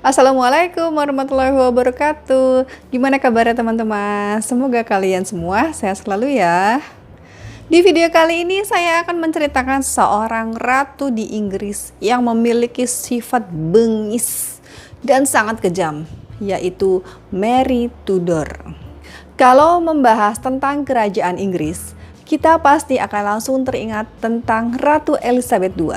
Assalamualaikum warahmatullahi wabarakatuh. Gimana kabarnya teman-teman? Semoga kalian semua sehat selalu ya. Di video kali ini saya akan menceritakan seorang ratu di Inggris yang memiliki sifat bengis dan sangat kejam, yaitu Mary Tudor. Kalau membahas tentang kerajaan Inggris, kita pasti akan langsung teringat tentang Ratu Elizabeth II.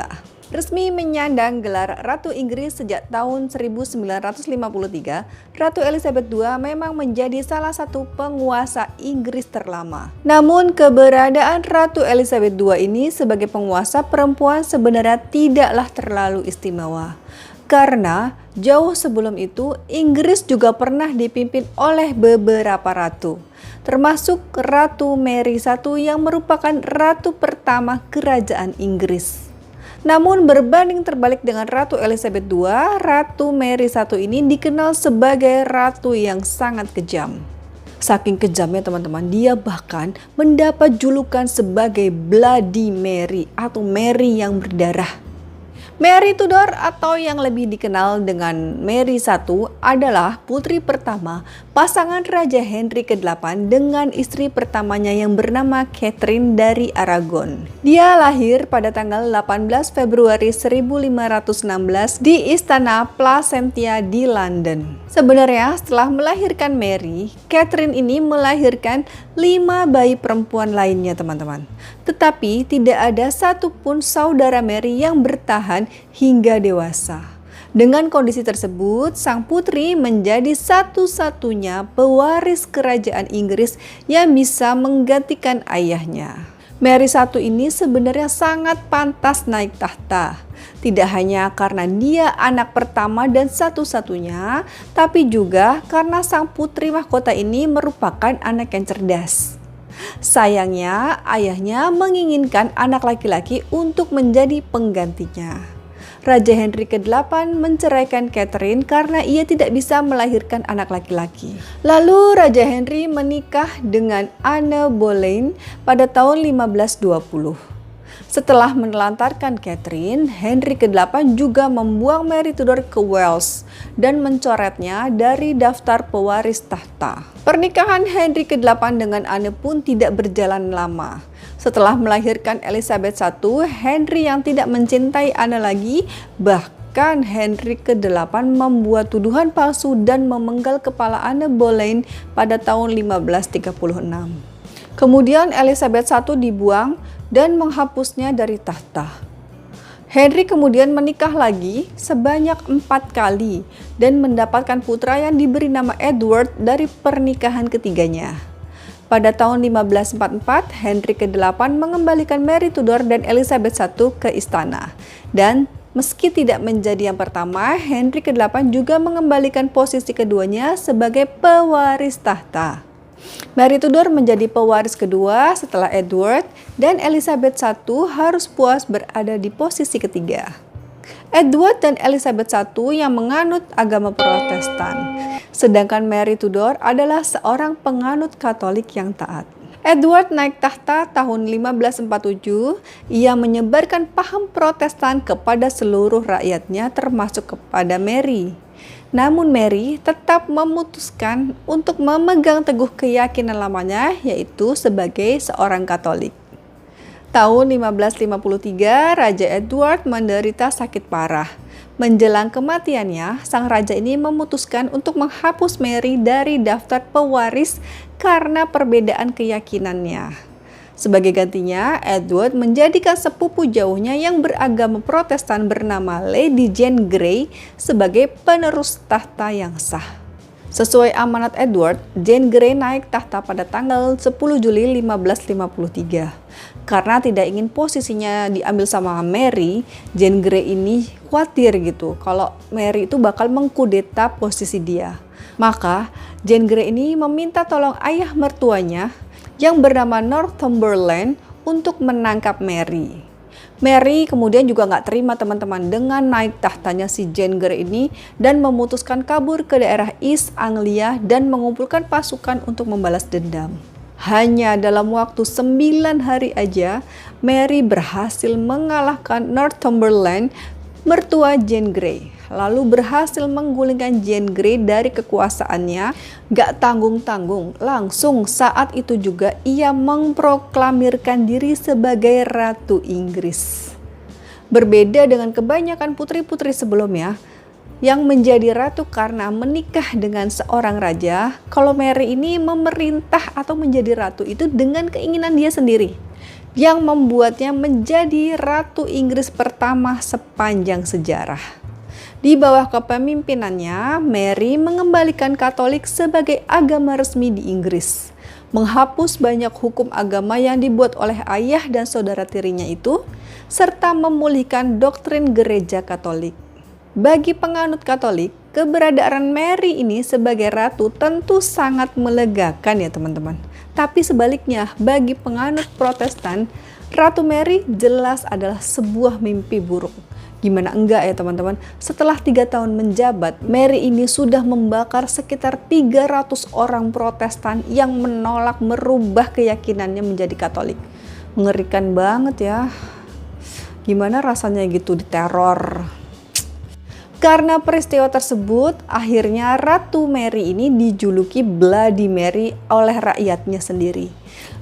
Resmi menyandang gelar Ratu Inggris sejak tahun 1953, Ratu Elizabeth II memang menjadi salah satu penguasa Inggris terlama. Namun keberadaan Ratu Elizabeth II ini sebagai penguasa perempuan sebenarnya tidaklah terlalu istimewa. Karena jauh sebelum itu Inggris juga pernah dipimpin oleh beberapa ratu, termasuk Ratu Mary I yang merupakan ratu pertama kerajaan Inggris. Namun berbanding terbalik dengan Ratu Elizabeth II, Ratu Mary I ini dikenal sebagai ratu yang sangat kejam. Saking kejamnya teman-teman, dia bahkan mendapat julukan sebagai Bloody Mary atau Mary yang berdarah. Mary Tudor atau yang lebih dikenal dengan Mary I adalah putri pertama pasangan Raja Henry ke-8 dengan istri pertamanya yang bernama Catherine dari Aragon. Dia lahir pada tanggal 18 Februari 1516 di Istana Placentia di London. Sebenarnya setelah melahirkan Mary, Catherine ini melahirkan 5 bayi perempuan lainnya teman-teman. Tetapi tidak ada satupun saudara Mary yang bertahan hingga dewasa. Dengan kondisi tersebut, sang putri menjadi satu-satunya pewaris kerajaan Inggris yang bisa menggantikan ayahnya. Mary I ini sebenarnya sangat pantas naik tahta. Tidak hanya karena dia anak pertama dan satu-satunya, tapi juga karena sang putri mahkota ini merupakan anak yang cerdas. Sayangnya, ayahnya menginginkan anak laki-laki untuk menjadi penggantinya. Raja Henry ke-8 menceraikan Catherine karena ia tidak bisa melahirkan anak laki-laki. Lalu Raja Henry menikah dengan Anne Boleyn pada tahun 1520. Setelah menelantarkan Catherine, Henry ke-8 juga membuang Mary Tudor ke Wales dan mencoretnya dari daftar pewaris tahta. Pernikahan Henry ke-8 dengan Anne pun tidak berjalan lama. Setelah melahirkan Elizabeth I, Henry yang tidak mencintai Anne lagi, bahkan Henry ke-8 membuat tuduhan palsu dan memenggal kepala Anne Boleyn pada tahun 1536. Kemudian Elizabeth I dibuang dan menghapusnya dari tahta. Henry kemudian menikah lagi sebanyak 4 kali dan mendapatkan putra yang diberi nama Edward dari pernikahan ketiganya. Pada tahun 1544, Henry ke-8 mengembalikan Mary Tudor dan Elizabeth I ke istana. Dan meski tidak menjadi yang pertama, Henry ke-8 juga mengembalikan posisi keduanya sebagai pewaris tahta. Mary Tudor menjadi pewaris kedua setelah Edward dan Elizabeth I harus puas berada di posisi ketiga. Edward dan Elizabeth I yang menganut agama Protestan, sedangkan Mary Tudor adalah seorang penganut Katolik yang taat. Edward naik tahta tahun 1547, ia menyebarkan paham Protestan kepada seluruh rakyatnya termasuk kepada Mary. Namun Mary tetap memutuskan untuk memegang teguh keyakinan lamanya, yaitu sebagai seorang Katolik. Tahun 1553, Raja Edward menderita sakit parah. Menjelang kematiannya, sang raja ini memutuskan untuk menghapus Mary dari daftar pewaris karena perbedaan keyakinannya. Sebagai gantinya, Edward menjadikan sepupu jauhnya yang beragama Protestan bernama Lady Jane Grey sebagai penerus tahta yang sah. Sesuai amanat Edward, Jane Grey naik tahta pada tanggal 10 Juli 1553. Karena tidak ingin posisinya diambil sama Mary, Jane Grey ini khawatir gitu kalau Mary itu bakal mengkudeta posisi dia. Maka Jane Grey ini meminta tolong ayah mertuanya yang bernama Northumberland untuk menangkap Mary. Mary kemudian juga nggak terima teman-teman dengan naik tahtanya si Jane Grey ini dan memutuskan kabur ke daerah East Anglia dan mengumpulkan pasukan untuk membalas dendam. Hanya dalam waktu 9 hari aja, Mary berhasil mengalahkan Northumberland mertua Jane Grey, lalu berhasil menggulingkan Jane Grey dari kekuasaannya. Gak tanggung-tanggung, langsung saat itu juga ia memproklamirkan diri sebagai Ratu Inggris. Berbeda dengan kebanyakan putri-putri sebelumnya yang menjadi ratu karena menikah dengan seorang raja, kalau Mary ini memerintah atau menjadi ratu itu dengan keinginan dia sendiri, yang membuatnya menjadi Ratu Inggris pertama sepanjang sejarah. Di bawah kepemimpinannya, Mary mengembalikan Katolik sebagai agama resmi di Inggris, menghapus banyak hukum agama yang dibuat oleh ayah dan saudara tirinya itu, serta memulihkan doktrin gereja Katolik. Bagi penganut Katolik, keberadaan Mary ini sebagai ratu tentu sangat melegakan ya teman-teman. Tapi sebaliknya, bagi penganut Protestan, Ratu Mary jelas adalah sebuah mimpi buruk. Gimana enggak ya teman-teman? Setelah 3 tahun menjabat, Mary ini sudah membakar sekitar 300 orang Protestan yang menolak merubah keyakinannya menjadi Katolik. Mengerikan banget ya. Gimana rasanya gitu diteror? Karena peristiwa tersebut, akhirnya Ratu Mary ini dijuluki Bloody Mary oleh rakyatnya sendiri.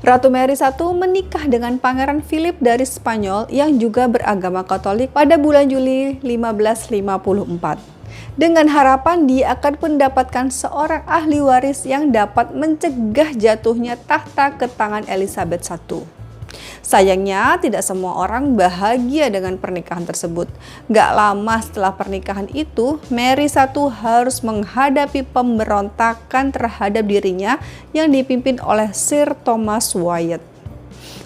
Ratu Mary I menikah dengan Pangeran Philip dari Spanyol yang juga beragama Katolik pada bulan Juli 1554. Dengan harapan dia akan mendapatkan seorang ahli waris yang dapat mencegah jatuhnya tahta ke tangan Elizabeth I. Sayangnya tidak semua orang bahagia dengan pernikahan tersebut. Gak lama setelah pernikahan itu, Mary I harus menghadapi pemberontakan terhadap dirinya yang dipimpin oleh Sir Thomas Wyatt.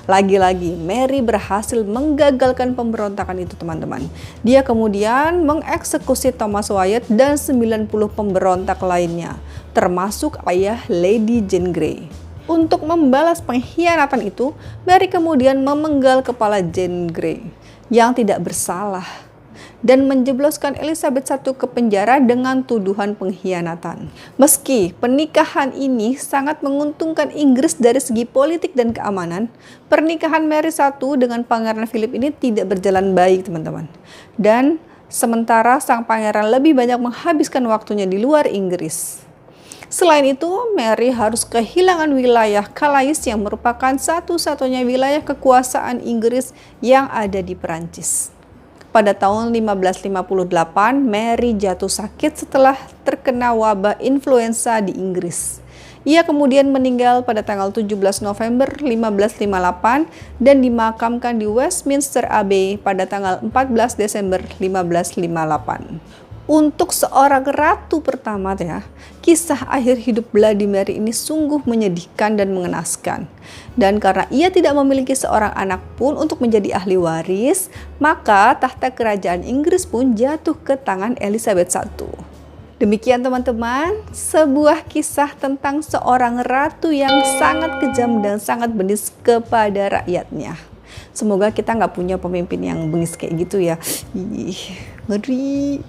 Lagi-lagi Mary berhasil menggagalkan pemberontakan itu teman-teman. Dia kemudian mengeksekusi Thomas Wyatt dan 90 pemberontak lainnya, termasuk ayah Lady Jane Grey. Untuk membalas pengkhianatan itu, Mary kemudian memenggal kepala Jane Grey yang tidak bersalah dan menjebloskan Elizabeth I ke penjara dengan tuduhan pengkhianatan. Meski pernikahan ini sangat menguntungkan Inggris dari segi politik dan keamanan, pernikahan Mary I dengan Pangeran Philip ini tidak berjalan baik teman-teman. Dan sementara sang pangeran lebih banyak menghabiskan waktunya di luar Inggris. Selain itu, Mary harus kehilangan wilayah Calais yang merupakan satu-satunya wilayah kekuasaan Inggris yang ada di Perancis. Pada tahun 1558, Mary jatuh sakit setelah terkena wabah influenza di Inggris. Ia kemudian meninggal pada tanggal 17 November 1558 dan dimakamkan di Westminster Abbey pada tanggal 14 Desember 1558. Untuk seorang ratu pertama ya, kisah akhir hidup Bloody Mary ini sungguh menyedihkan dan mengenaskan. Dan karena ia tidak memiliki seorang anak pun untuk menjadi ahli waris, maka tahta kerajaan Inggris pun jatuh ke tangan Elizabeth I. Demikian teman-teman, sebuah kisah tentang seorang ratu yang sangat kejam dan sangat bengis kepada rakyatnya. Semoga kita nggak punya pemimpin yang bengis kayak gitu ya. Ih, ngeri.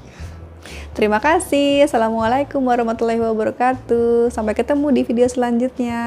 Terima kasih. Assalamualaikum warahmatullahi wabarakatuh. Sampai ketemu di video selanjutnya.